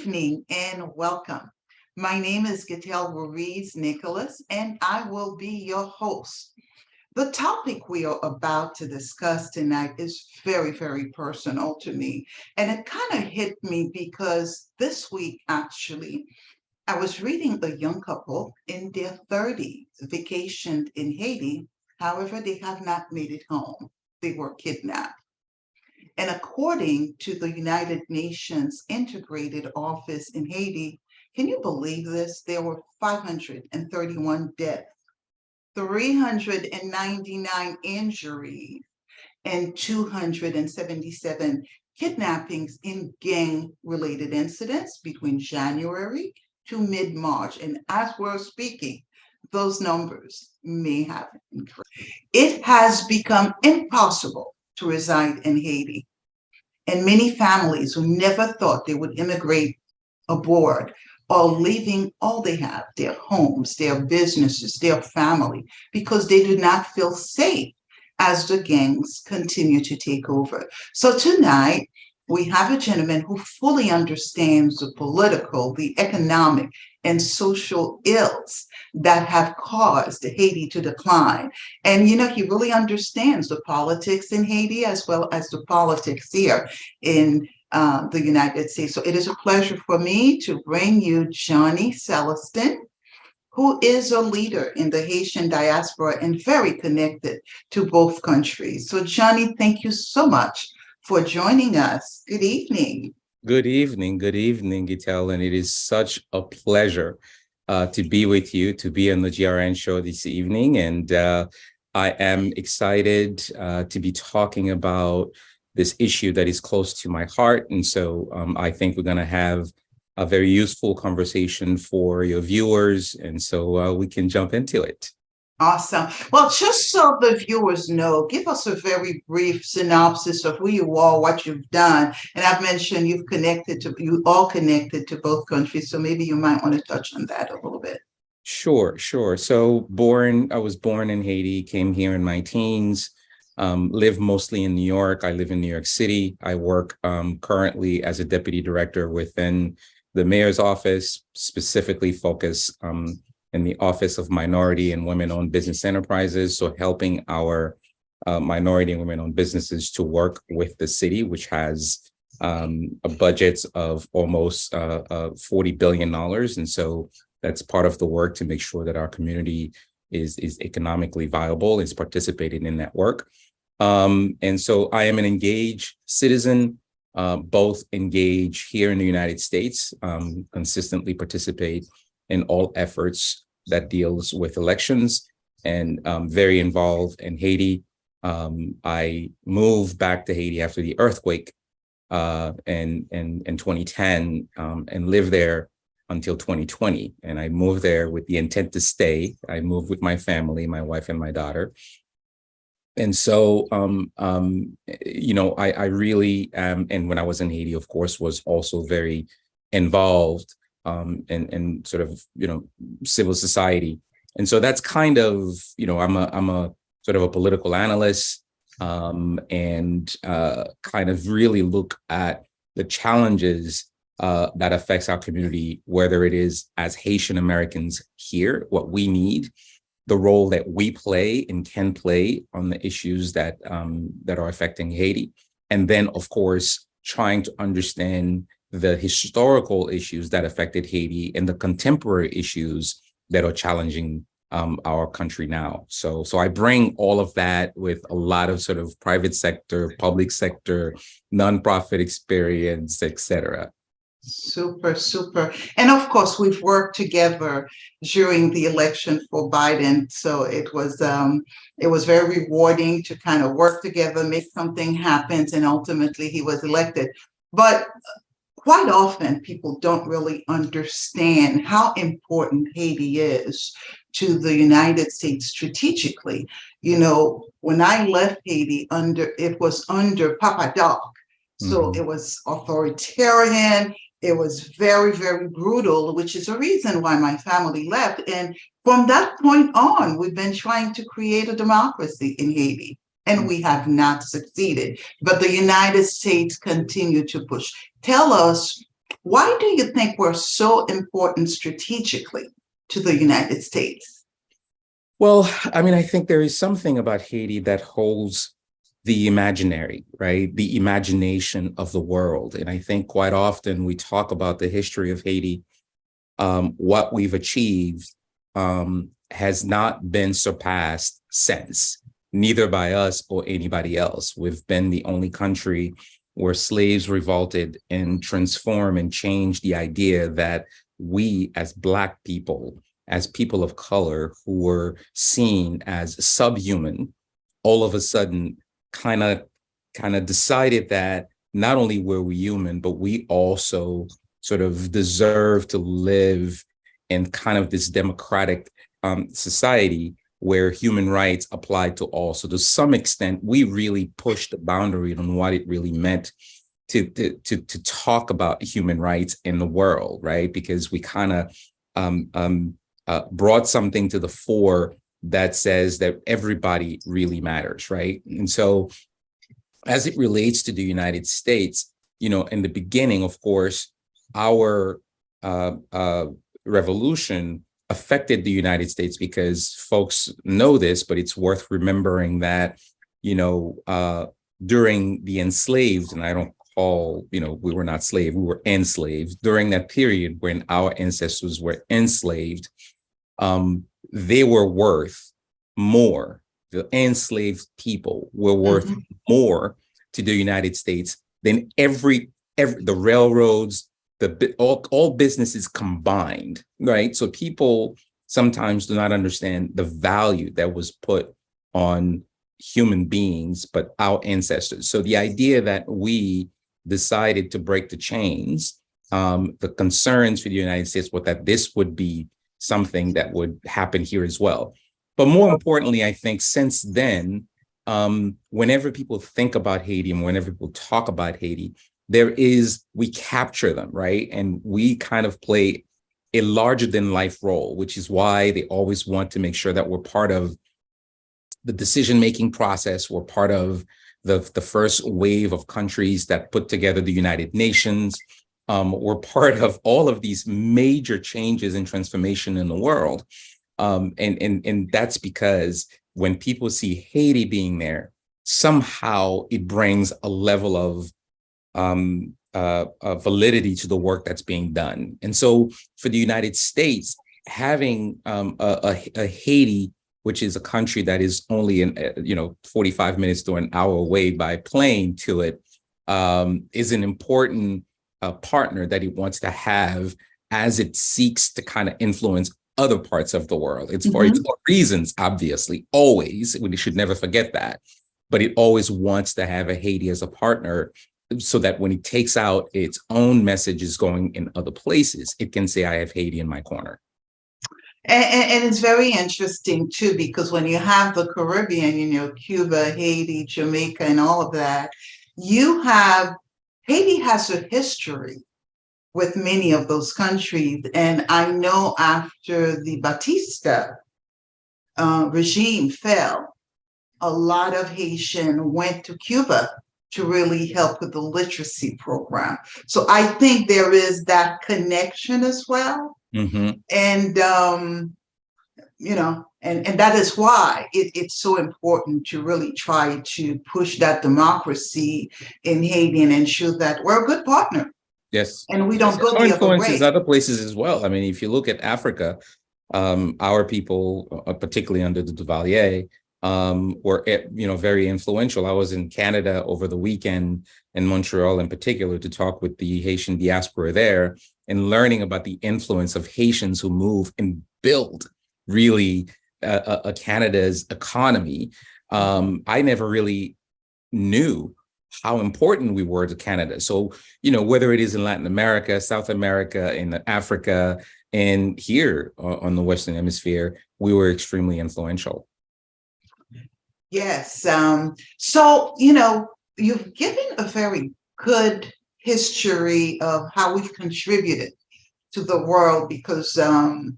evening and welcome. My name is Gatel Ruiz Nicholas, and I will be your host. The topic we are about to discuss tonight is very, very personal to me. And it kind of hit me because this week, actually, I was reading a young couple in their 30s vacationed in Haiti. However, they have not made it home. They were kidnapped. And according to the United Nations Integrated Office in Haiti, can you believe this? There were 531 deaths, 399 injuries, and 277 kidnappings in gang related incidents between January to mid March. And as we're speaking, those numbers may have increased. It has become impossible to reside in Haiti. And many families who never thought they would immigrate abroad are leaving all they have, their homes, their businesses, their family, because they do not feel safe as the gangs continue to take over. So tonight, we have a gentleman who fully understands the political, the economic, and social ills that have caused Haiti to decline. And, he really understands the politics in Haiti as well as the politics here in the United States. So it is a pleasure for me to bring you Johnny Celestin, who is a leader in the Haitian diaspora and very connected to both countries. So, Johnny, thank you so much for joining us. Good evening. Good evening, Gitel, and it is such a pleasure to be with you, to be on the GRN show this evening. And I am excited to be talking about this issue that is close to my heart. And so I think we're going to have a very useful conversation for your viewers. And so we can jump into it. Awesome. Well, just so the viewers know, give us a very brief synopsis of who you are, what you've done. And I've mentioned you all connected to both countries. So maybe you might want to touch on that a little bit. Sure. So I was born in Haiti, came here in my teens, live mostly in New York. I live in New York City. I work currently as a deputy director within the mayor's office, specifically focus in the Office of Minority and Women-Owned Business Enterprises, so helping our minority and women-owned businesses to work with the city, which has a budget of almost $40 billion. And so that's part of the work to make sure that our community is economically viable, is participating in that work. And so I am an engaged citizen, both engage here in the United States, consistently participate in all efforts that deals with elections, and very involved in Haiti. I moved back to Haiti after the earthquake in 2010 and lived there until 2020. And I moved there with the intent to stay. I moved with my family, my wife and my daughter. And so, I really am, and when I was in Haiti, of course, was also very involved and sort of, civil society. And so that's kind of, I'm a sort of a political analyst and kind of really look at the challenges that affects our community, whether it is as Haitian Americans here, what we need, the role that we play and can play on the issues that are affecting Haiti. And then, of course, trying to understand the historical issues that affected Haiti and the contemporary issues that are challenging our country now. So I bring all of that with a lot of sort of private sector, public sector, nonprofit experience, et cetera. Super. And of course, we've worked together during the election for Biden. So it was very rewarding to kind of work together, make something happen, and ultimately he was elected. But quite often people don't really understand how important Haiti is to the United States strategically. When I left Haiti it was under Papa Doc. So It was authoritarian. It was very, very brutal, which is a reason why my family left. And from that point on, we've been trying to create a democracy in Haiti, and we have not succeeded. But the United States continue to push. Tell us, Why do you think we're so important strategically to the United States? Well, I mean, I think there is something about Haiti that holds the imaginary, right? The imagination of the world. And I think quite often we talk about the history of Haiti. What we've achieved has not been surpassed since, neither by us or anybody else. We've been the only country where slaves revolted and transformed and changed the idea that we as Black people, as people of color who were seen as subhuman, all of a sudden kind of decided that not only were we human, but we also sort of deserve to live in kind of this democratic society where human rights apply to all. So to some extent, we really pushed the boundary on what it really meant to talk about human rights in the world, right? Because we kind of brought something to the fore that says that everybody really matters, right? And so as it relates to the United States, in the beginning, of course, our revolution affected the United States because folks know this, but it's worth remembering that, during the enslaved, and I don't call, we were not slave, we were enslaved. During that period when our ancestors were enslaved, they were worth more. The enslaved people were worth more to the United States than every the railroads, all businesses combined, right? So people sometimes do not understand the value that was put on human beings, but our ancestors. So the idea that we decided to break the chains, the concerns for the United States were that this would be something that would happen here as well. But more importantly, I think since then, whenever people think about Haiti and whenever people talk about Haiti, we capture them, right? And we kind of play a larger than life role, which is why they always want to make sure that we're part of the decision-making process. We're part of the first wave of countries that put together the United Nations. We're part of all of these major changes and transformation in the world. And that's because when people see Haiti being there, somehow it brings a level of validity to the work that's being done. And so for the United States, having a Haiti, which is a country that is only 45 minutes to an hour away by plane to it, is an important partner that it wants to have as it seeks to kind of influence other parts of the world. It's for its own reasons, obviously, always. We should never forget that. But it always wants to have a Haiti as a partner so that when it takes out its own messages going in other places, it can say, I have Haiti in my corner. And it's very interesting, too, because when you have the Caribbean, Cuba, Haiti, Jamaica, and all of that, Haiti has a history with many of those countries. And I know after the Batista regime fell, a lot of Haitian went to Cuba to really help with the literacy program. So I think there is that connection as well. And, and that is why it's so important to really try to push that democracy in Haiti and ensure that we're a good partner. Yes. And we don't go the other way. Influences other places as well. I mean, if you look at Africa, our people, particularly under the Duvalier, were very influential. I was in Canada over the weekend, in Montreal in particular, to talk with the Haitian diaspora there and learning about the influence of Haitians who move and build really Canada's economy. I never really knew how important we were to Canada. So, whether it is in Latin America, South America, in Africa, and here on the Western Hemisphere, we were extremely influential. Yes. So, you've given a very good history of how we've contributed to the world because, of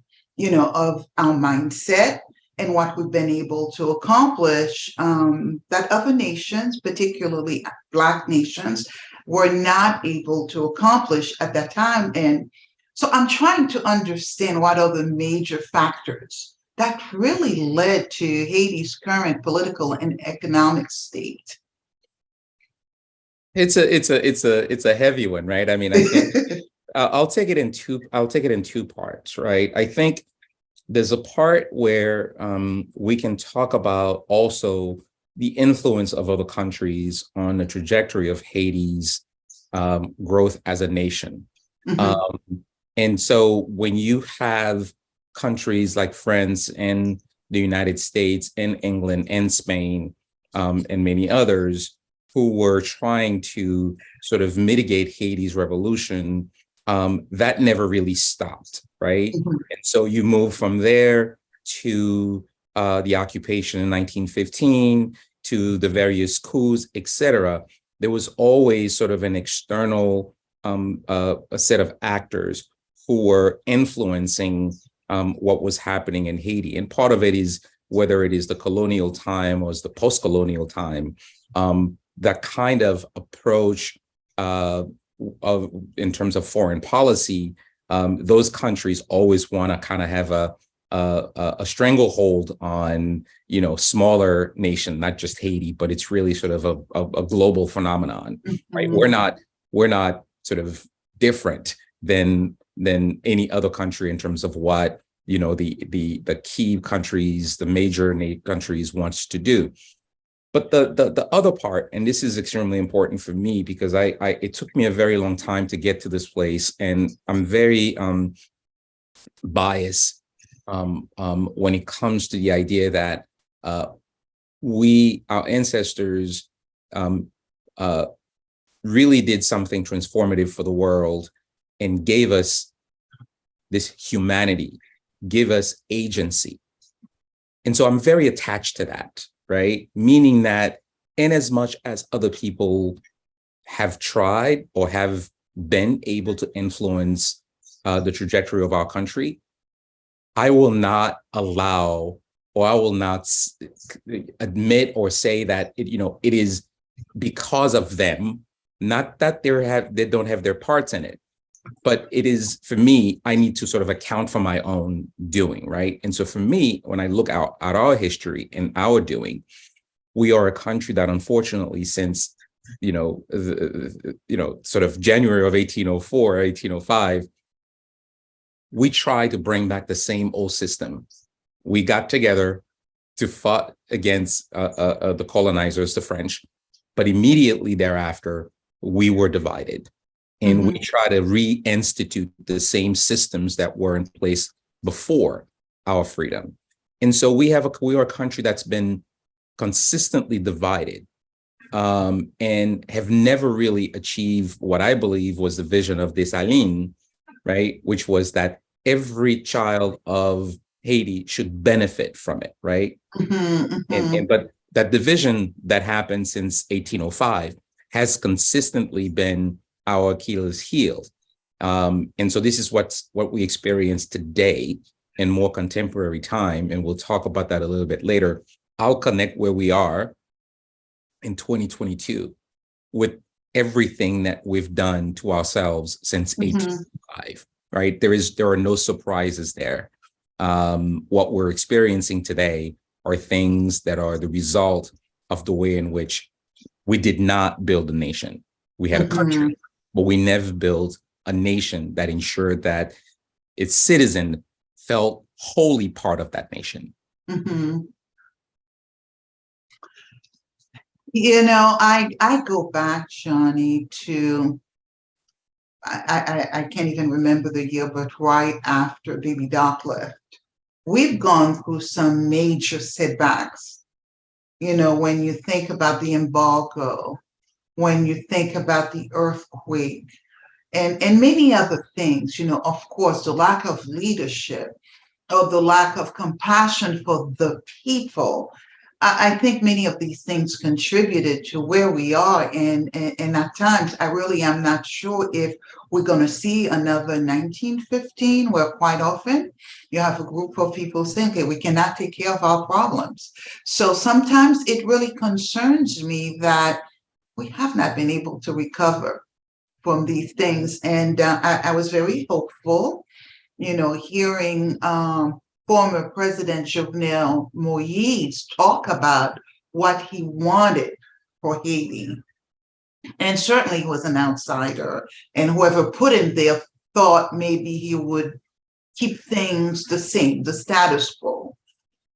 our mindset and what we've been able to accomplish, that other nations, particularly Black nations, were not able to accomplish at that time. And so I'm trying to understand what are the major factors that really led to Haiti's current political and economic state. It's a heavy one, right? I mean, I think I'll take it in two parts, right? I think there's a part where we can talk about also the influence of other countries on the trajectory of Haiti's growth as a nation. Mhm. And so when you have countries like France and the United States and England and Spain and many others who were trying to sort of mitigate Haiti's revolution, that never really stopped, right? Mhm. And so you move from there to the occupation in 1915, to the various coups, et cetera. There was always sort of an external a set of actors who were influencing what was happening in Haiti. And part of it is whether it is the colonial time or is the post-colonial time, that kind of approach in terms of foreign policy, those countries always want to kind of have a stranglehold on, smaller nation, not just Haiti, but it's really sort of a global phenomenon, right? Mhm. We're not sort of different than any other country in terms of what the key countries, the major countries wants to do. But the other part, and this is extremely important for me because I it took me a very long time to get to this place, and I'm very biased when it comes to the idea that our ancestors uh, really did something transformative for the world and gave us this humanity, give us agency. And so I'm very attached to that, right? Meaning that in as much as other people have tried or have been able to influence the trajectory of our country, I will not allow, or I will not admit or say that it is because of them, not that they don't have their parts in it, but it is, for me, I need to sort of account for my own doing, right? And so for me, when I look out at our history and our doing, we are a country that unfortunately since, sort of January of 1804, 1805, we tried to bring back the same old system. We got together to fight against the colonizers, the French, but immediately thereafter, we were divided. And we Mhm. try to reinstitute the same systems that were in place before our freedom. And so we are a country that's been consistently divided and have never really achieved what I believe was the vision of Dessalines, right? Which was that every child of Haiti should benefit from it, right? Mhm. And Mhm. but that division that happened since 1805 has consistently been our Achilles heel. And so this is what we experience today in more contemporary time. And we'll talk about that a little bit later. I'll connect where we are in 2022 with everything that we've done to ourselves since Mhm. 1805, right? There are no surprises there. What we're experiencing today are things that are the result of the way in which we did not build a nation. We had a Mhm. country, but we never built a nation that ensured that its citizen felt wholly part of that nation. Mhm. I go back, Johnny, to I can't even remember the year, but right after Baby Doc left, we've gone through some major setbacks. When you think about the embargo, when you think about the earthquake, and many other things, of course, the lack of leadership or the lack of compassion for the people. I think many of these things contributed to where we are. And at times, I really am not sure if we're going to see another 1915, where quite often you have a group of people saying, okay, we cannot take care of our problems. So sometimes it really concerns me that we have not been able to recover from these things. And I was very hopeful, hearing former President Jovenel Moïse talk about what he wanted for Haiti. And certainly he was an outsider, and whoever put him there thought maybe he would keep things the same, the status quo.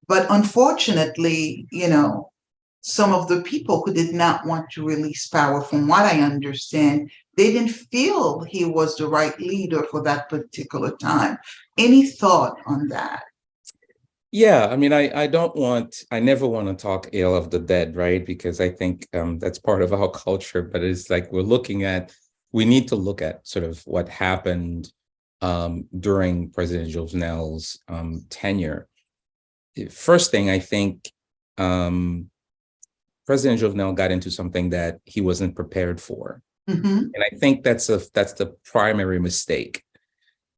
But unfortunately, some of the people who did not want to release power, from what I understand, they didn't feel he was the right leader for that particular time. Any thought on that? Yeah, I mean, I never want to talk ill of the dead, right? Because I think that's part of our culture, but it's like we need to look at sort of what happened during President Jovenel's tenure. First thing, I think President Jovenel got into something that he wasn't prepared for. And I think that's the primary mistake.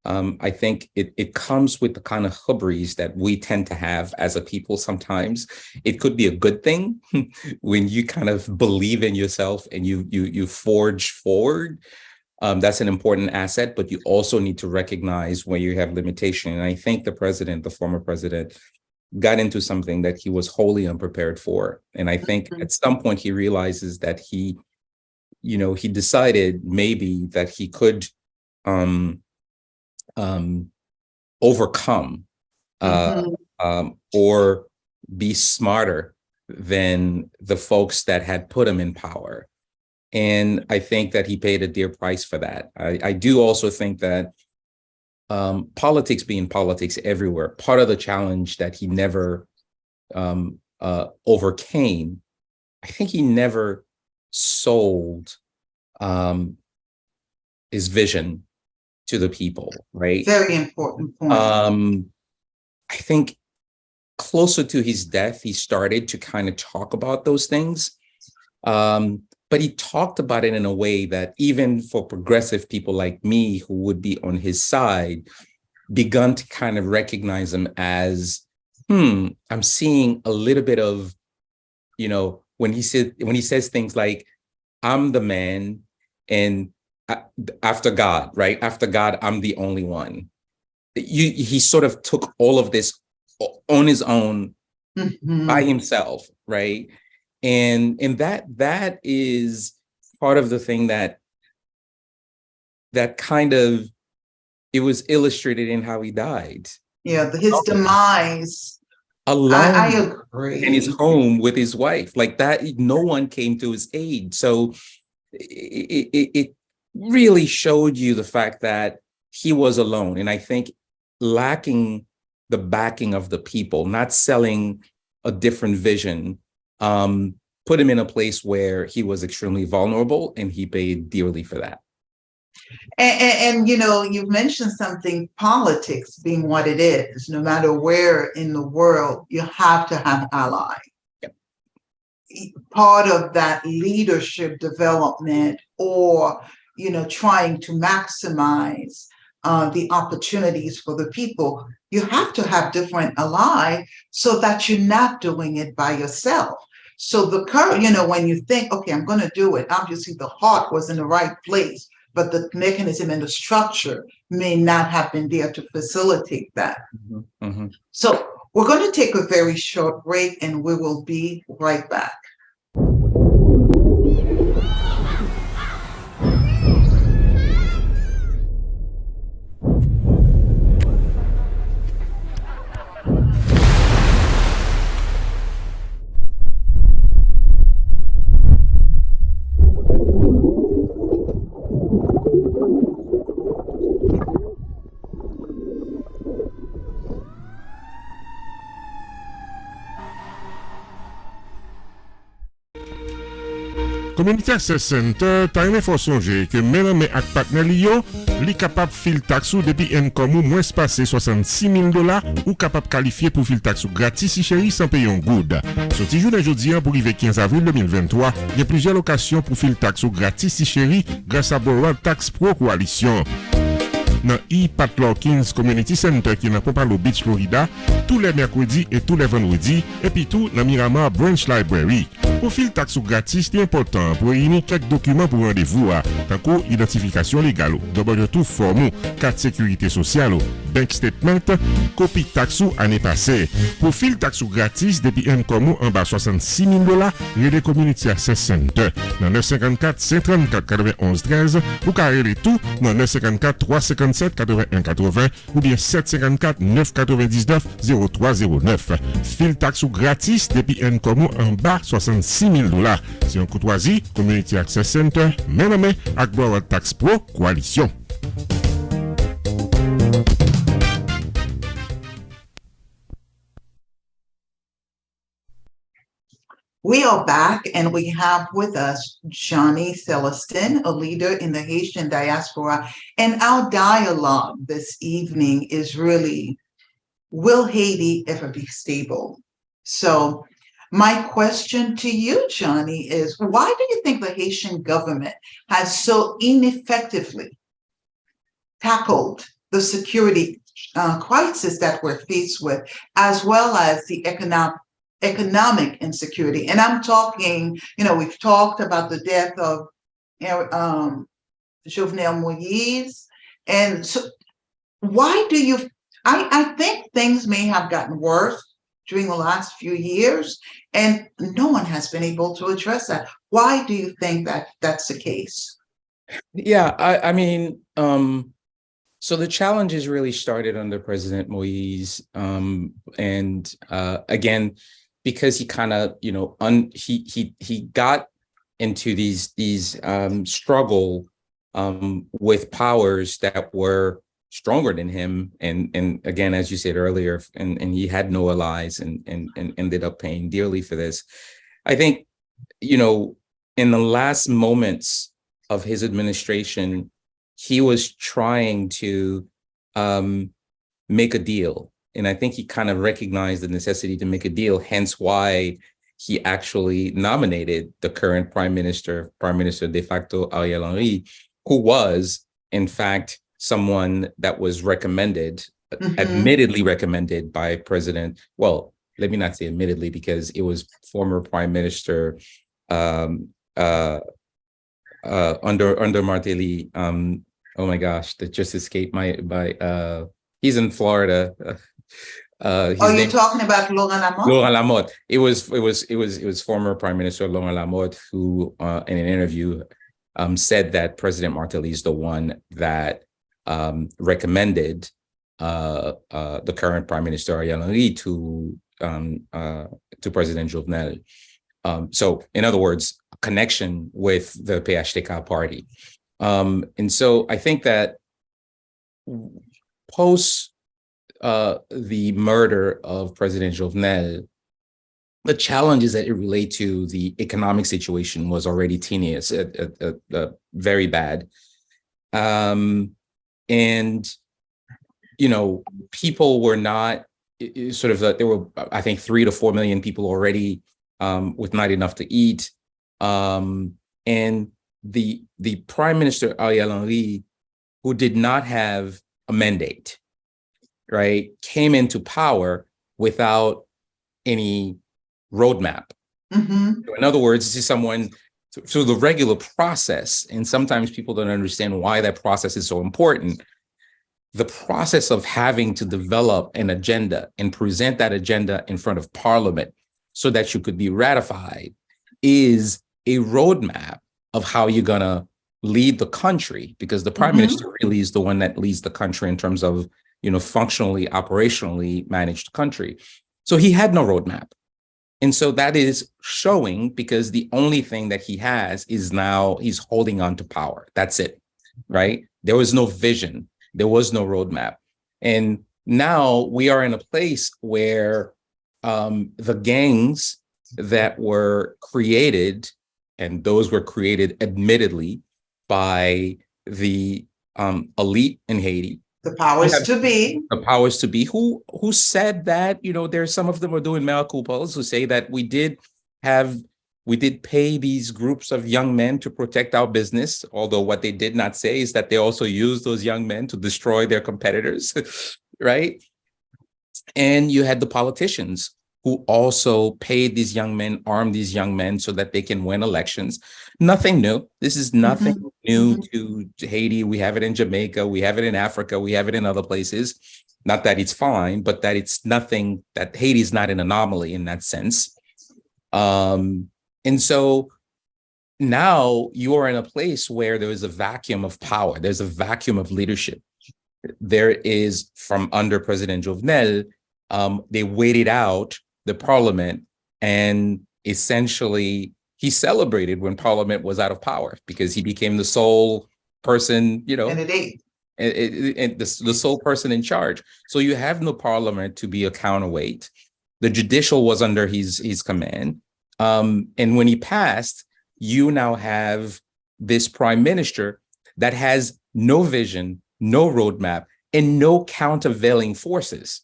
I think it comes with the kind of hubris that we tend to have as a people sometimes. It could be a good thing when you kind of believe in yourself and you forge forward. That's an important asset, but you also need to recognize when you have limitation. And I think the former president, got into something that he was wholly unprepared for. And I think at some point he realizes that he decided maybe that he could overcome or be smarter than the folks that had put him in power. And I think that he paid a dear price for that. I do also think that politics being politics everywhere, part of the challenge that he never overcame, I think he never sold his vision to the people, right? Very important point. I think closer to his death, he started to kind of talk about those things. But he talked about it in a way that even for progressive people like me who would be on his side, begun to kind of recognize him as, I'm seeing a little bit of, when he says things like, I'm the man, and after God, right? After God, I'm the only one. He sort of took all of this on his own by himself, right? And that is part of the thing that kind of, it was illustrated in how he died. Yeah, his demise. Alone. I agree. In his home with his wife, like that, no one came to his aid. So it really showed you the fact that he was alone. And I think lacking the backing of the people, not selling a different vision, put him in a place where he was extremely vulnerable, and he paid dearly for that. And you've mentioned something, politics being what it is, no matter where in the world, you have to have allies. Yep. Part of that leadership development, or, trying to maximize the opportunities for the people, you have to have different allies so that you're not doing it by yourself. So the current, when you think, okay, I'm going to do it, obviously the heart was in the right place, but the mechanism and the structure may not have been there to facilitate that. So we're going to take a very short break, and we will be right back. Community Access Center ta yon fò sonje ke menanme ak partner li yo, li kapab fil taksou depi enkom ou moins pase $66,000 ou kapab kalifiye pou fil taksou gratis si chéri sans payon goud. Soti jounen jodi an pou rive 15 avril 2023, il y a plusieurs locations pour fil taksou gratis si chéri grâce à Borrell Tax Pro Coalition. Dans Pat Lawkins Community Center qui dans Pompano Beach, Florida, tous les mercredis et tous les vendredis, et puis tout dans Miramar Branch Library. Pour fil taxe gratis, c'est important pour réunir quelques documents pour rendez-vous, tant que identification légale, d'abord tout forme, carte sécurité sociale, bank statement, copie taxe année passée. Pour fil taxe gratis, depuis un commun en bas $66,000, relais community access center, dans 954 534 91 13, ou carré tout dans 954 357 81 80 ou bien 754 999 0309. Fil taxe gratis depuis un commun en bas $66,000. C'est un courtoisie, Community Access Center, main à main avec Bois Tax Pro Coalition. We are back and we have with us Johnny Celestin, a leader in the Haitian Diaspora. And our dialogue this evening is really, will Haiti ever be stable? So my question to you, Johnny, is why do you think the Haitian government has so ineffectively tackled the security crisis that we're faced with, as well as the economic insecurity? And I'm talking, we've talked about the death of Jovenel Moïse. And so why do you, I think things may have gotten worse during the last few years, and no one has been able to address that. Why do you think that that's the case? Yeah, I mean, so the challenges really started under President Moïse, and again, because he kind of, he got into these struggle with powers that were stronger than him, and again, as you said earlier, and he had no allies, and ended up paying dearly for this. I think, in the last moments of his administration, he was trying to make a deal, and I think he kind of recognized the necessity to make a deal. Hence, why he actually nominated the current Prime Minister de facto Ariel Henry, who was, in fact, someone that was recommended, admittedly recommended by President, well, let me not say admittedly, because it was former Prime Minister under Martelly. Oh my gosh, that just escaped my he's in Florida. Are you talking about Laurent Lamotte? Laurent Lamotte. It was former Prime Minister Laurent Lamotte who, in an interview, said that President Martelly is the one that recommended the current Prime Minister Ariel Henry to President Jovenel. So, in other words, a connection with the PHTK party. And so I think that post the murder of President Jovenel, the challenges that it relate to the economic situation was already tenuous, very bad. And, people were not there were, I think, 3 to 4 million people already with not enough to eat. And the Prime Minister Ariel Henry, who did not have a mandate, right, came into power without any roadmap. In other words, this is someone through the regular process, and sometimes people don't understand why that process is so important. The process of having to develop an agenda and present that agenda in front of Parliament so that you could be ratified is a roadmap of how you're going to lead the country, because the Prime Minister really is the one that leads the country in terms of, functionally, operationally manage the country. So he had no roadmap. And so that is showing, because the only thing that he has is now he's holding on to power. That's it, right? There was no vision. There was no roadmap. And now we are in a place where the gangs that were created, and those were created admittedly by the elite in Haiti, the powers to be, who said that, there's some of them are doing mea culpas, who say that we did pay these groups of young men to protect our business, although what they did not say is that they also used those young men to destroy their competitors, right? And you had the politicians who also paid these young men, armed these young men so that they can win elections. Nothing new. This is nothing new to Haiti. We have it in Jamaica. We have it in Africa. We have it in other places. Not that it's fine, but that it's nothing, that Haiti is not an anomaly in that sense. And so now you are in a place where there is a vacuum of power. There's a vacuum of leadership. There is, from under President Jovenel, they waited out the parliament, and essentially he celebrated when parliament was out of power because he became the sole person, and the sole person in charge. So you have no parliament to be a counterweight. The judicial was under his command. And when he passed, you now have this prime minister that has no vision, no roadmap, and no countervailing forces,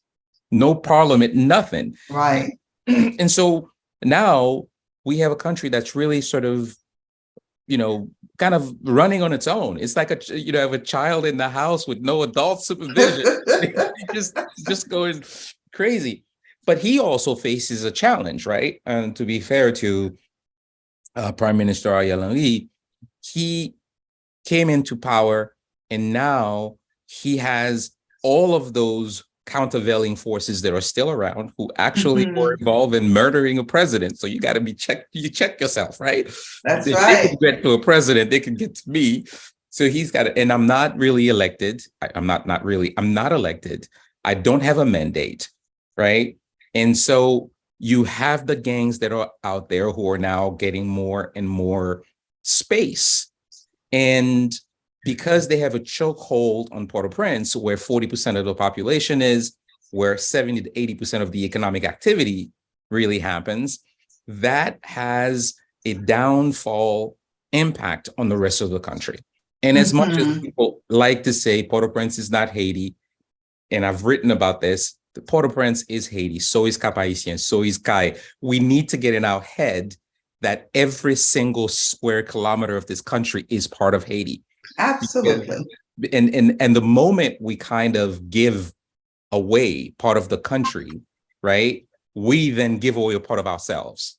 no parliament, nothing. Right. And so now we have a country that's really sort of, kind of running on its own. It's like have a child in the house with no adult supervision, just going crazy. But he also faces a challenge, right? And to be fair to Prime Minister Ariel Henry, he came into power, and now he has all of those countervailing forces that are still around who actually were involved in murdering a president. So you got to be check yourself, right? That's if right. They can get to a president, they can get to me. So he's got it. And I'm not really elected. I'm not elected. I don't have a mandate, right? And so you have the gangs that are out there who are now getting more and more space. And because they have a chokehold on Port-au-Prince, where 40% of the population is, where 70 to 80% of the economic activity really happens, that has a downfall impact on the rest of the country. And as much as people like to say Port-au-Prince is not Haiti, and I've written about this, the Port-au-Prince is Haiti, so is Cap-Haïtien, so is Kai. We need to get in our head that every single square kilometer of this country is part of Haiti. Absolutely. And the moment we kind of give away part of the country, right, we then give away a part of ourselves.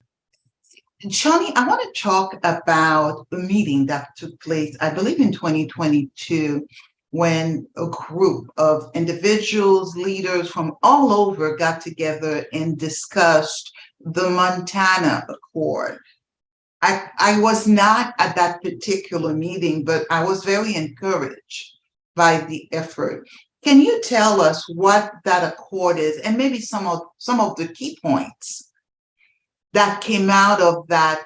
Johnny, I want to talk about a meeting that took place, I believe, in 2022, when a group of individuals, leaders from all over got together and discussed the Montana Accord. I was not at that particular meeting, but I was very encouraged by the effort. Can you tell us what that accord is, and maybe some of the key points that came out of that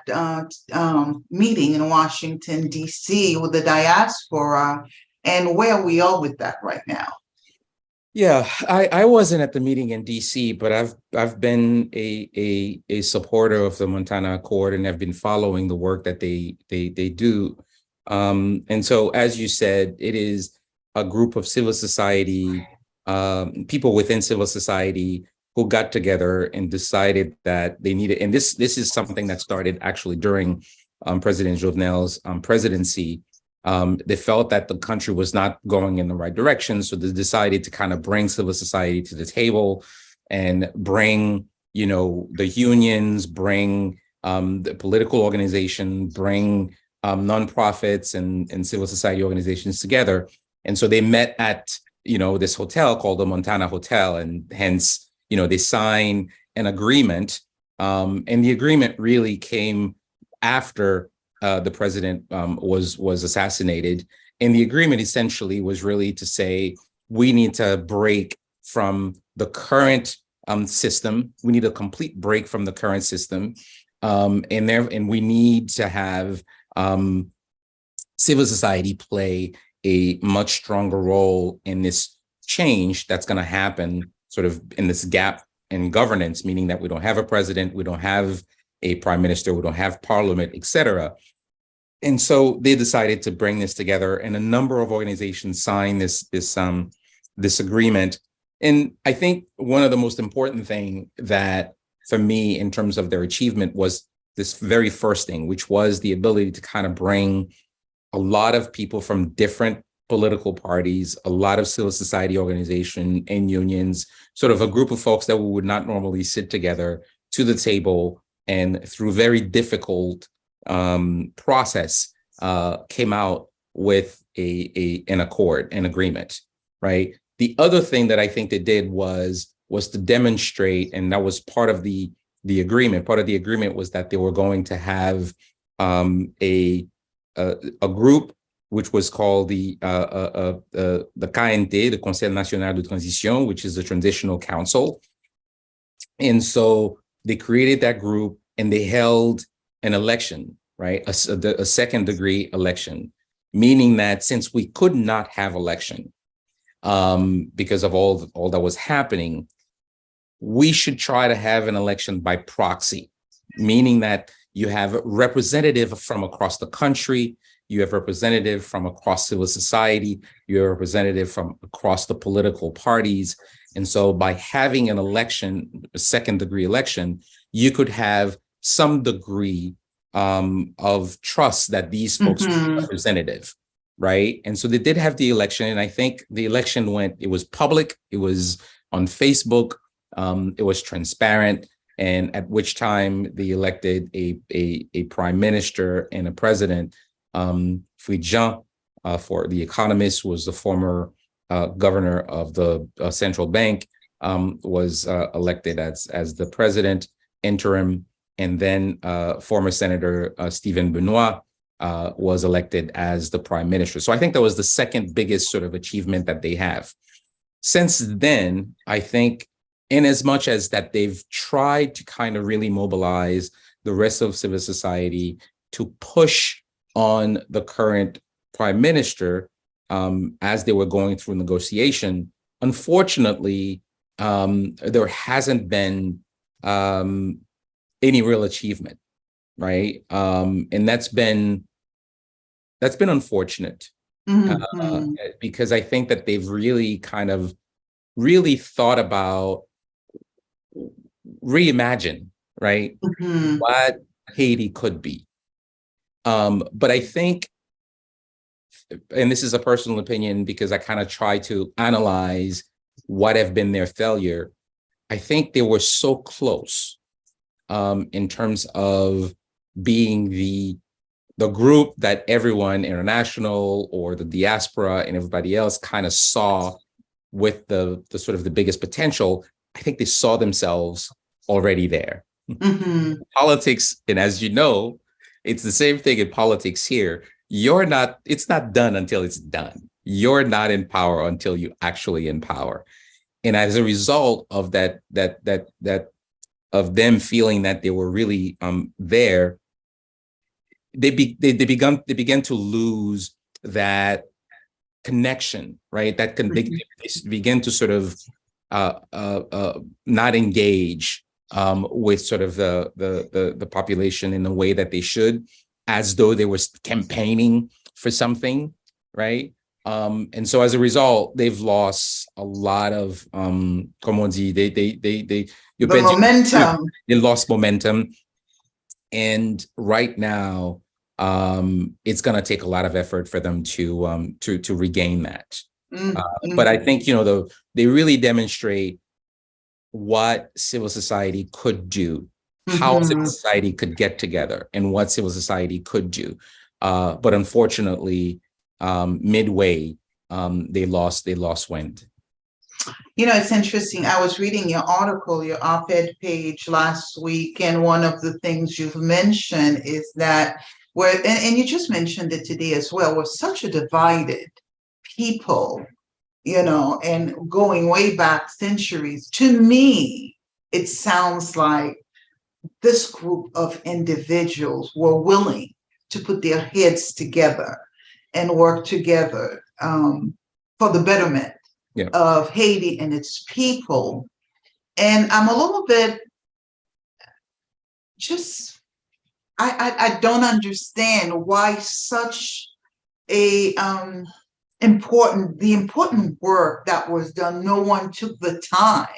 meeting in Washington, D.C. with the diaspora, and where we are with that right now? Yeah, I wasn't at the meeting in DC, but I've been a supporter of the Montana Accord, and have been following the work that they do. And so, as you said, it is a group of civil society, people within civil society who got together and decided that they needed, and this is something that started actually during President Jovenel's presidency. They felt that the country was not going in the right direction, so they decided to kind of bring civil society to the table and bring, the unions, bring the political organization, bring nonprofits and civil society organizations together. And so they met at, this hotel called the Montana Hotel, and hence, they signed an agreement. And the agreement really came after the president was assassinated. And the agreement essentially was really to say, we need to break from the current system. We need a complete break from the current system. And we need to have civil society play a much stronger role in this change that's going to happen sort of in this gap in governance, meaning that we don't have a president, we don't have a prime minister, we don't have parliament, et cetera. And so they decided to bring this together, and a number of organizations signed this agreement. And I think one of the most important thing that for me in terms of their achievement was this very first thing, which was the ability to kind of bring a lot of people from different political parties, a lot of civil society organization and unions, sort of a group of folks that would not normally sit together to the table, and through very difficult process came out with an accord, an agreement, right? The other thing that I think they did was to demonstrate, and that was part of the agreement. Part of the agreement was that they were going to have a group which was called the KNT, the Conseil National de Transition, which is the Transitional Council. And so they created that group and they held an election, right? A second degree election, meaning that since we could not have election because of all that was happening, we should try to have an election by proxy, meaning that you have a representative from across the country, you have representative from across civil society, you have representative from across the political parties. And so by having an election, a second degree election, you could have some degree of trust that these folks are representative, right? And so they did have the election, and I think the election it was public, it was on Facebook, it was transparent, and at which time they elected a prime minister and a president. Fui Jean, for the Economist, was the former governor of the central bank, was elected as the president interim, and then former Senator Stephen Benoit was elected as the prime minister. So I think that was the second biggest sort of achievement that they have. Since then, I think, in as much as that they've tried to kind of really mobilize the rest of civil society to push on the current prime minister as they were going through negotiation, unfortunately, there hasn't been any real achievement, right? And that's been unfortunate because I think that they've really kind of thought about reimagine, right? What Haiti could be. But I think, and this is a personal opinion because I kind of try to analyze what have been their failure. I think they were so close in terms of being the group that everyone, international or the diaspora and everybody else, kind of saw with the sort of the biggest potential. I think they saw themselves already there. Politics, and as you know, it's the same thing in politics here. It's not done until it's done. You're not in power until you actually in power. And as a result of that of them feeling that they were really there, they began to lose that connection, right? They begin to sort of not engage with sort of the population in the way that they should, as though they were campaigning for something, right? And so as a result, they've lost a lot of comme on dit, momentum. They lost momentum, and right now it's going to take a lot of effort for them to regain that. But I think they really demonstrate what civil society could do, how civil society could get together, and what civil society could do. But unfortunately, midway, they lost wind. It's interesting. I was reading your article, your op-ed page last week, and one of the things you've mentioned is that and you just mentioned it today as well, we're such a divided people, and going way back centuries. To me, it sounds like this group of individuals were willing to put their heads together and work together for the betterment of Haiti and its people. And I'm a little bit I don't understand why such a important work that was done, no one took the time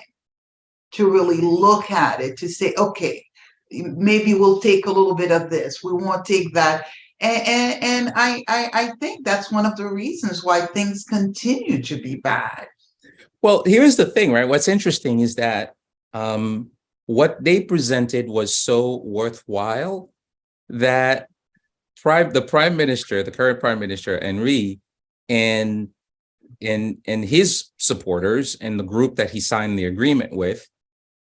to really look at it, to say, okay, maybe we'll take a little bit of this, we won't take that. And I think that's one of the reasons why things continue to be bad. Well, here's the thing, right? What's interesting is that what they presented was so worthwhile that the prime minister, the current prime minister, Henry, and his supporters and the group that he signed the agreement with,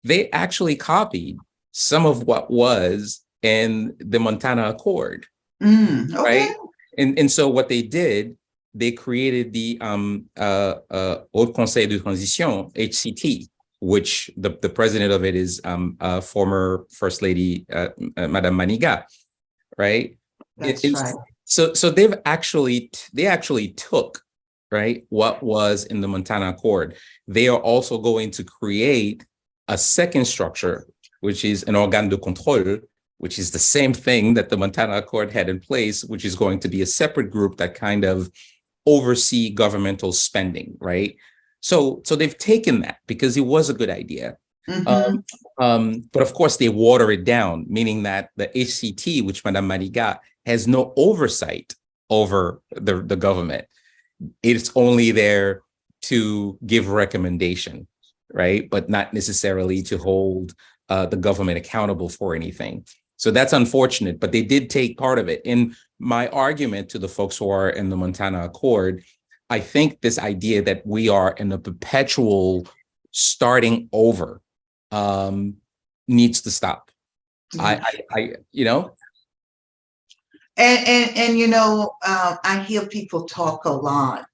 they actually copied some of what was in the Montana Accord, Okay. right? And so what they did, they created the Haut Conseil de Transition, HCT, which the president of it is former First Lady Madame Manigat, right? That's right. So they actually took, right, what was in the Montana Accord. They are also going to create a second structure, which is an organe de contrôle, which is the same thing that the Montana Accord had in place, which is going to be a separate group that kind of oversee governmental spending, right? So they've taken that because it was a good idea. But of course, they water it down, meaning that the HCT, which Madame Manigat, has no oversight over the government. It's only there to give recommendation, right? But not necessarily to hold the government accountable for anything. So that's unfortunate, but they did take part of it. In my argument to the folks who are in the Montana Accord, I think this idea that we are in a perpetual starting over needs to stop. I you know. And I hear people talk a lot.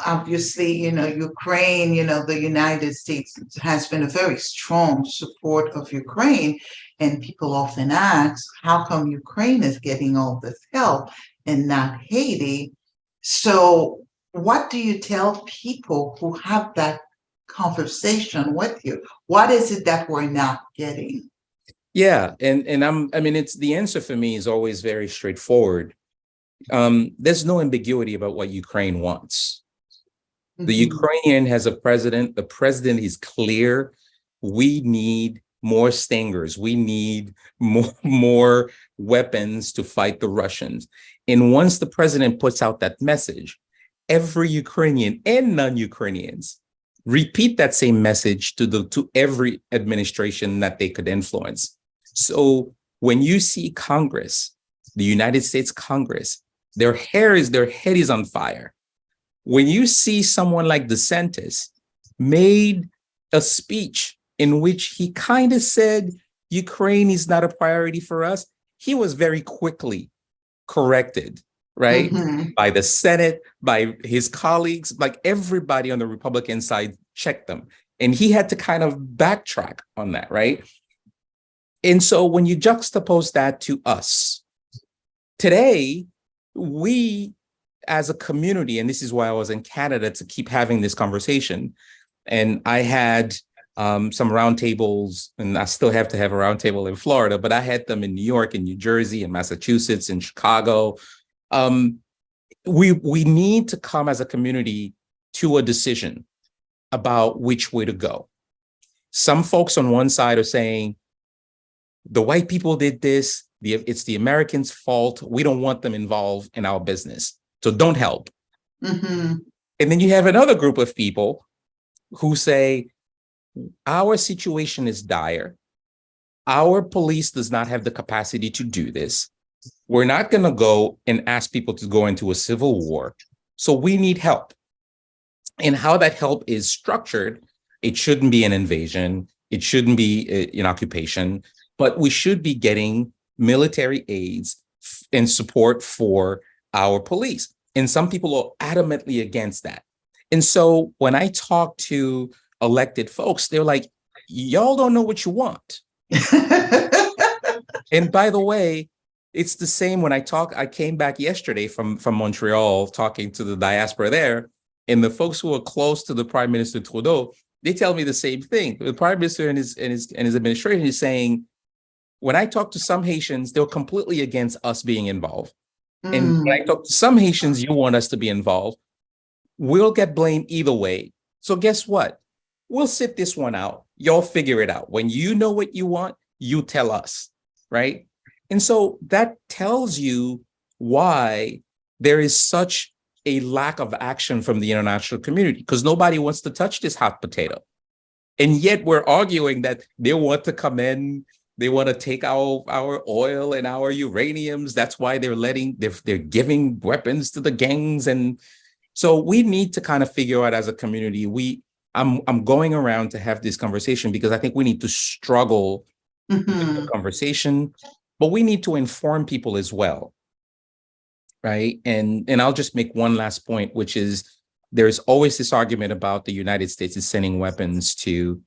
Obviously, Ukraine, the United States has been a very strong support of Ukraine. And people often ask, how come Ukraine is getting all this help and not Haiti? So what do you tell people who have that conversation with you? What is it that we're not getting? Yeah, and it's the answer for me is always very straightforward. There's no ambiguity about what Ukraine wants. The Ukrainian has a president. The president is clear. We need more stingers. We need more weapons to fight the Russians. And once the president puts out that message, every Ukrainian and non-Ukrainians repeat that same message to every administration that they could influence. So when you see Congress, the United States Congress, their head is on fire. When you see someone like DeSantis made a speech in which he kind of said, Ukraine is not a priority for us, he was very quickly corrected, right? By the Senate, by his colleagues, like everybody on the Republican side checked them. And he had to kind of backtrack on that, right? And so when you juxtapose that to us, today, we as a community, and this is why I was in Canada to keep having this conversation, and I had some roundtables, and I still have to have a roundtable in Florida, but I had them in New York and New Jersey and Massachusetts and Chicago. We need to come as a community to a decision about which way to go. Some folks on one side are saying, the white people did this, it's the Americans' fault, we don't want them involved in our business, so don't help. And then you have another group of people who say, our situation is dire. Our police does not have the capacity to do this. We're not going to go and ask people to go into a civil war. So we need help. And how that help is structured, it shouldn't be an invasion. It shouldn't be an occupation, but we should be getting military aids and support for our police. And some people are adamantly against that. And so when I talk to elected folks, they're like, y'all don't know what you want. And by the way, it's the same when I came back yesterday from Montreal talking to the diaspora there, and the folks who are close to the Prime Minister Trudeau, they tell me the same thing. The Prime Minister and his administration is saying, when I talk to some Haitians, they're completely against us being involved. And when I talk to some Haitians, you want us to be involved. We'll get blamed either way. So guess what? We'll sit this one out. Y'all figure it out. When you know what you want, you tell us, right? And so that tells you why there is such a lack of action from the international community, because nobody wants to touch this hot potato. And yet we're arguing that they want to come in, they want to take our oil and our uraniums. That's why they're giving weapons to the gangs. And so we need to kind of figure out as a community, I'm going around to have this conversation because I think we need to struggle with the conversation, but we need to inform people as well. Right. And I'll just make one last point, which is there's always this argument about the United States is sending weapons to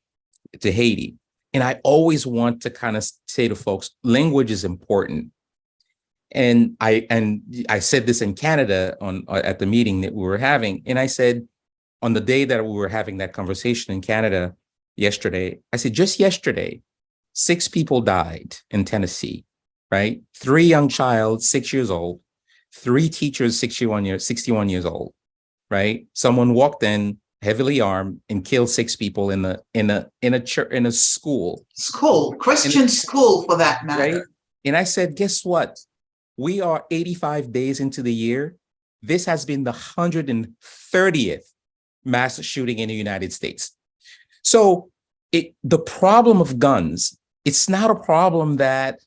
Haiti. And I always want to kind of say to folks, language is important. And I said this in Canada at the meeting that we were having. And I said, on the day that we were having that conversation in Canada yesterday, I said, just yesterday, 6 people died in Tennessee, right? 3 young child, 6 years old, 3 teachers, 61 years old, right? Someone walked in heavily armed and killed 6 people in a school. Christian school for that matter. Right? And I said, guess what? We are 85 days into the year. This has been the 130th mass shooting in the United States. So the problem of guns, it's not a problem that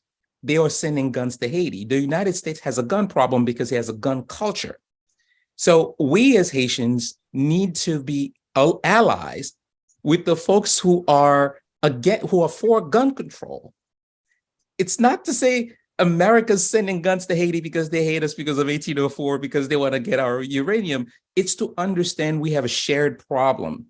they are sending guns to Haiti. The United States has a gun problem because it has a gun culture. So we as Haitians need to be allies with the folks who are for gun control. It's not to say America's sending guns to Haiti because they hate us because of 1804, because they want to get our uranium. It's to understand we have a shared problem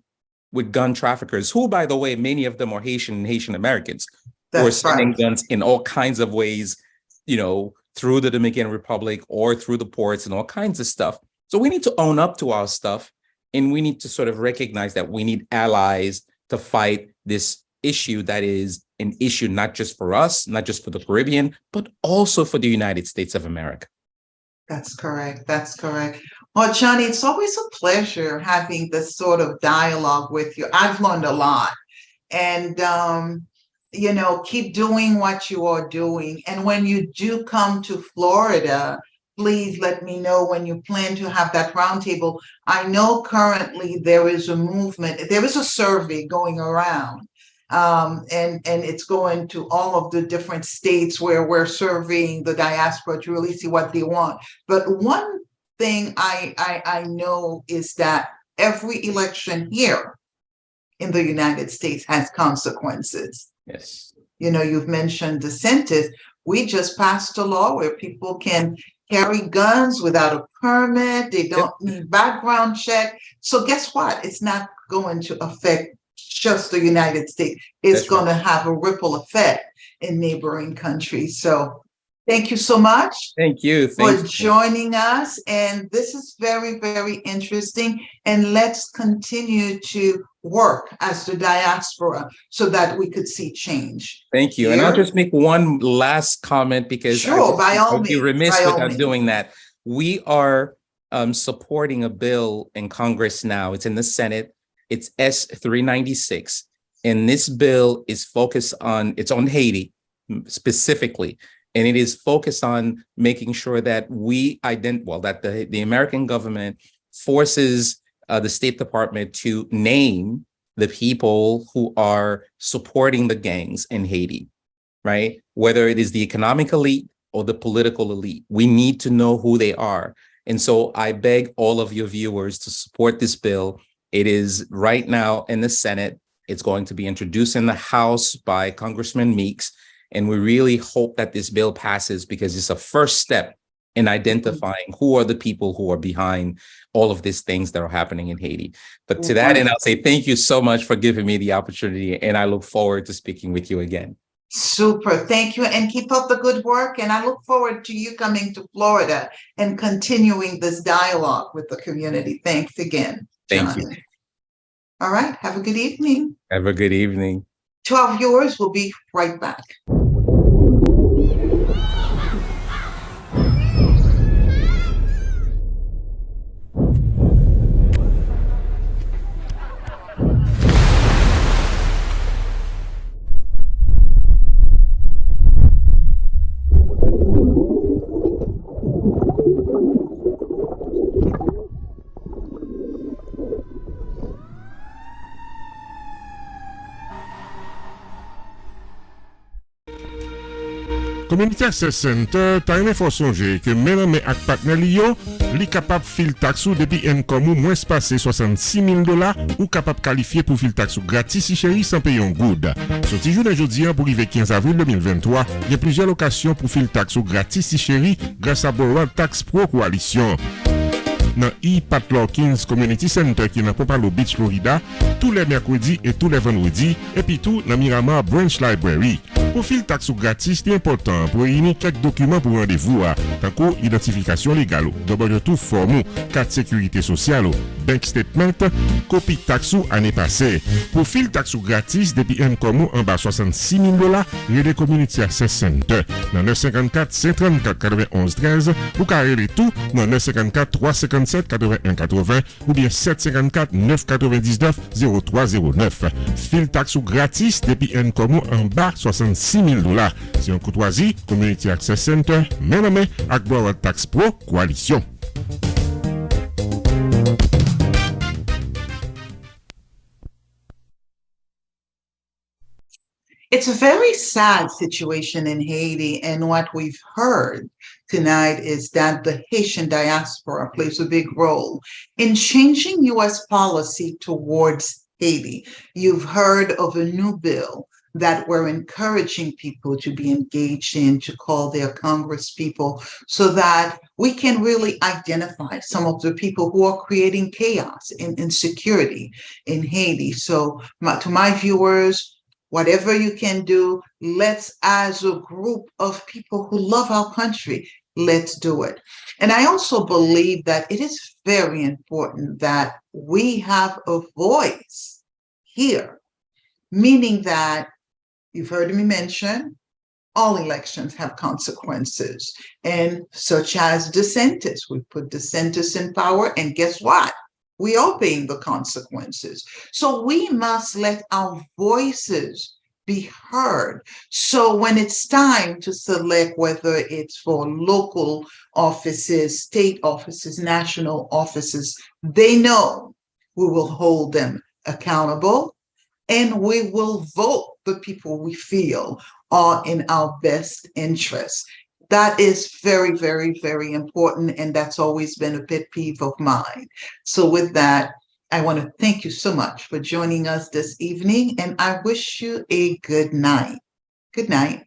with gun traffickers, who, by the way, many of them are Haitian and Haitian Americans. Or sending guns in all kinds of ways, through the Dominican Republic or through the ports and all kinds of stuff. So we need to own up to our stuff, and we need to sort of recognize that we need allies to fight this issue that is an issue not just for us, not just for the Caribbean, but also for the United States of America. That's correct. That's correct. Well, Johnny, it's always a pleasure having this sort of dialogue with you. I've learned a lot. And keep doing what you are doing. And when you do come to Florida, please let me know when you plan to have that roundtable. I know currently there is a movement, there is a survey going around, and it's going to all of the different states where we're surveying the diaspora to really see what they want. But one thing I know is that every election here in the United States has consequences. Yes. You've mentioned DeSantis. We just passed a law where people can carry guns without a permit. They don't need background check. So guess what? It's not going to affect just the United States. It's going to have a ripple effect in neighboring countries. So thank you so much. Thank you for joining us. And this is very, very interesting. And let's continue to work as the diaspora so that we could see change. Thank you. Here. And I'll just make one last comment because I'd be remiss without doing that. We are supporting a bill in Congress now. It's in the Senate. It's S-396. And this bill is focused on Haiti specifically. And it is focused on making sure that the American government forces the State Department to name the people who are supporting the gangs in Haiti, right? Whether it is the economic elite or the political elite, we need to know who they are. And so I beg all of your viewers to support this bill. It is right now in the Senate. It's going to be introduced in the House by Congressman Meeks. And we really hope that this bill passes because it's a first step in identifying who are the people who are behind all of these things that are happening in Haiti. But to that end, I'll say thank you so much for giving me the opportunity, and I look forward to speaking with you again. Super. Thank you, and keep up the good work. And I look forward to you coming to Florida and continuing this dialogue with the community. Thanks again, John. Thank you. All right. Have a good evening. Have a good evening. To our viewers, we'll be right back. Community Access Center ta remè fò sonje ke menanmen ak patnen li yo, li kapab fil taksou depi income ou moins passé $66,000 ou kapab kalifiye pou fil taksou gratis si chéri sans payon good. Soti jounen jodi an pou rive 15 avril 2023, y a plusieurs locations pour fil taksou gratis si chéri grâce à Borrowed Tax Pro Coalition. Dans Pat Lawkins Community Center qui est dans Pompano Beach, Florida, tous les mercredis et tous les vendredis, et puis tout dans Miramar Branch Library. Pour fil taxe gratis, c'est important pour réunir quelques documents pour rendez-vous, tant que identification légale, d'abord tout forme, carte sécurité sociale, bank statement, copie taxe année passée. Pour fil taxe gratis, depuis income en bas $66,000, il y a des Community Access Center dans 954 534 91 13 ou carré tout dans 954 357 81 80 ou bien 754 999 0309. Fil taxe gratis depuis income en bas $66,000. C'est un courtoisie, Community Access Center, même avec Borrowed Tax Pro Coalition. It's a very sad situation in Haiti, and what we've heard tonight is that the Haitian diaspora plays a big role in changing U.S. policy towards Haiti. You've heard of a new bill that we're encouraging people to be engaged in, to call their Congress people, so that we can really identify some of the people who are creating chaos and insecurity in Haiti. So to my viewers, whatever you can do, let's, as a group of people who love our country, let's do it. And I also believe that it is very important that we have a voice here, meaning that you've heard me mention all elections have consequences, and such as DeSantis. We put DeSantis in power, and guess what? We are paying the consequences. So we must let our voices be heard. So when it's time to select, whether it's for local offices, state offices, national offices, they know we will hold them accountable, and we will vote the people we feel are in our best interest. That is very, very, very important, and that's always been a pet peeve of mine. So with that, I want to thank you so much for joining us this evening, and I wish you a good night. Good night.